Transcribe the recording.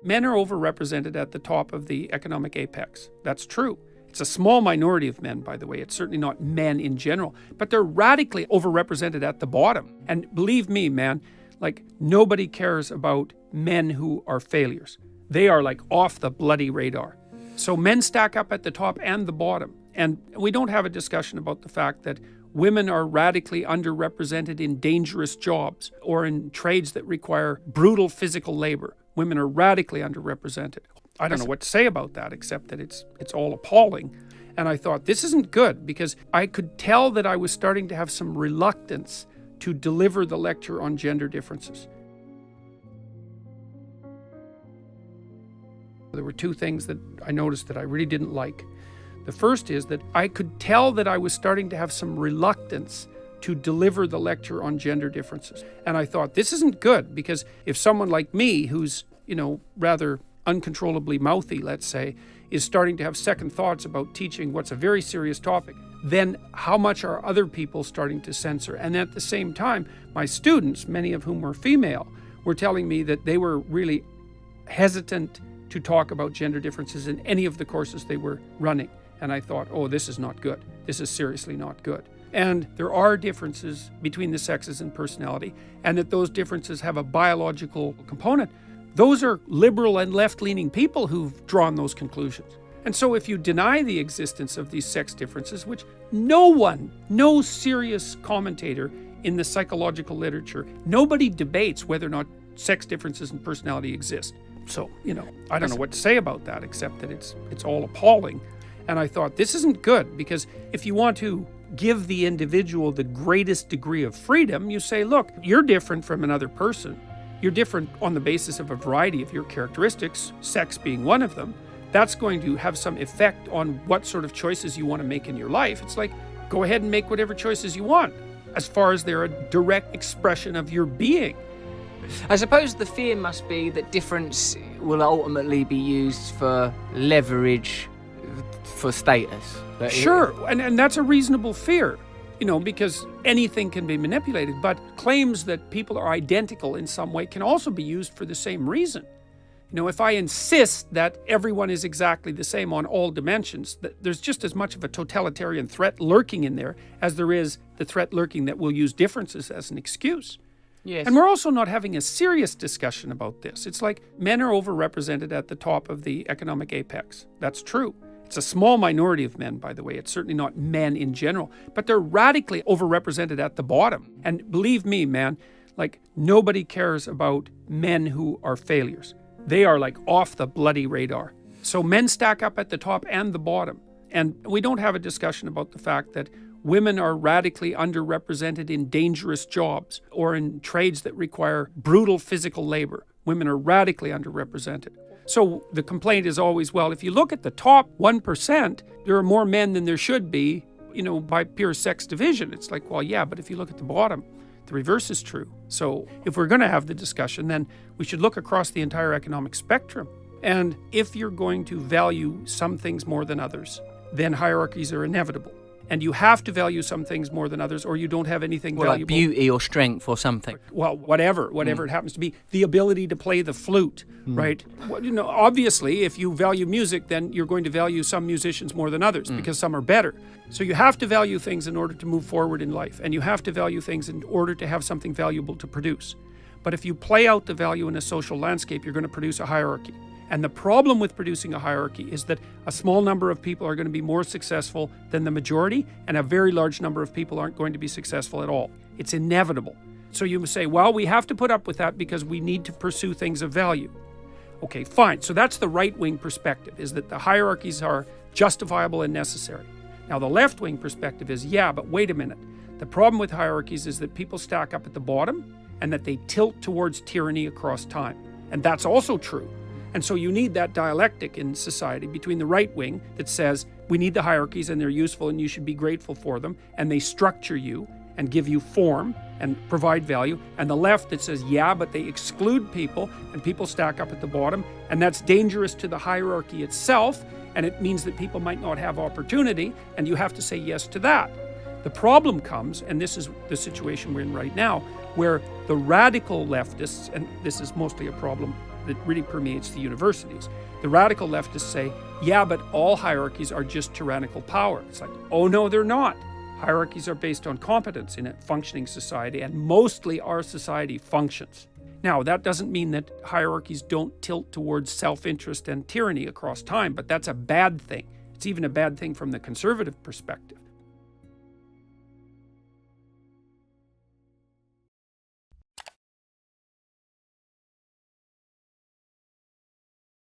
men are overrepresented at the top of the economic apex. That's true. It's a small minority of men, by the way. It's certainly not men in general, but they're radically overrepresented at the bottom. And believe me, man, like nobody cares about men who are failures. They are like off the bloody radar. So men stack up at the top and the bottom. And we don't have a discussion about the fact that women are radically underrepresented in dangerous jobs or in trades that require brutal physical labor. Women are radically underrepresented. I don't know what to say about that, except that it's all appalling. And I thought, this isn't good, because I could tell that I was starting to have some reluctance to deliver the lecture on gender differences. There were two things that I noticed that I really didn't like. The first is that I could tell that I was starting to have some reluctance to deliver the lecture on gender differences. And I thought, this isn't good, because if someone like me, who's, rather uncontrollably mouthy, let's say, is starting to have second thoughts about teaching what's a very serious topic, then how much are other people starting to censor? And at the same time, my students, many of whom were female, were telling me that they were really hesitant to talk about gender differences in any of the courses they were running. And I thought, oh, this is not good. This is seriously not good. And there are differences between the sexes in personality, and that those differences have a biological component. Those are liberal and left-leaning people who've drawn those conclusions. And so if you deny the existence of these sex differences, which no serious commentator in the psychological literature, nobody debates whether or not sex differences in personality exist. So, I don't know what to say about that, except that it's all appalling. And I thought, this isn't good, because if you want to give the individual the greatest degree of freedom, you say, look, you're different from another person. You're different on the basis of a variety of your characteristics, sex being one of them. That's going to have some effect on what sort of choices you want to make in your life. It's like, go ahead and make whatever choices you want, as far as they're a direct expression of your being. I suppose the fear must be that difference will ultimately be used for leverage for status. Sure, and that's a reasonable fear, because anything can be manipulated, but claims that people are identical in some way can also be used for the same reason. If I insist that everyone is exactly the same on all dimensions, there's just as much of a totalitarian threat lurking in there as there is the threat lurking that we'll use differences as an excuse. Yes. And we're also not having a serious discussion about this. It's like men are overrepresented at the top of the economic apex. That's true. It's a small minority of men, by the way. It's certainly not men in general, but they're radically overrepresented at the bottom. And believe me, man, like nobody cares about men who are failures. They are like off the bloody radar. So men stack up at the top and the bottom. And we don't have a discussion about the fact that women are radically underrepresented in dangerous jobs or in trades that require brutal physical labor. Women are radically underrepresented. So the complaint is always, well, if you look at the top 1%, there are more men than there should be, by pure sex division. It's like, well, yeah, but if you look at the bottom, the reverse is true. So if we're going to have the discussion, then we should look across the entire economic spectrum. And if you're going to value some things more than others, then hierarchies are inevitable. And you have to value some things more than others, or you don't have anything valuable. Like beauty or strength or something. Well, whatever it happens to be. The ability to play the flute, right? Well, obviously, if you value music, then you're going to value some musicians more than others because some are better. So you have to value things in order to move forward in life, and you have to value things in order to have something valuable to produce. But if you play out the value in a social landscape, you're going to produce a hierarchy. And the problem with producing a hierarchy is that a small number of people are going to be more successful than the majority, and a very large number of people aren't going to be successful at all. It's inevitable. So you say, well, we have to put up with that because we need to pursue things of value. Okay, fine. So that's the right-wing perspective, is that the hierarchies are justifiable and necessary. Now, the left-wing perspective is, yeah, but wait a minute. The problem with hierarchies is that people stack up at the bottom and that they tilt towards tyranny across time. And that's also true. And so you need that dialectic in society between the right wing that says we need the hierarchies and they're useful and you should be grateful for them, and they structure you and give you form and provide value, and the left that says, yeah, but they exclude people and people stack up at the bottom, and that's dangerous to the hierarchy itself, and it means that people might not have opportunity, and you have to say yes to that. The problem comes, and this is the situation we're in right now, where the radical leftists, and this is mostly a problem that really permeates the universities. The radical leftists say, yeah, but all hierarchies are just tyrannical power. It's like, oh no, they're not. Hierarchies are based on competence in a functioning society, and mostly our society functions. Now, that doesn't mean that hierarchies don't tilt towards self-interest and tyranny across time, but that's a bad thing. It's even a bad thing from the conservative perspective.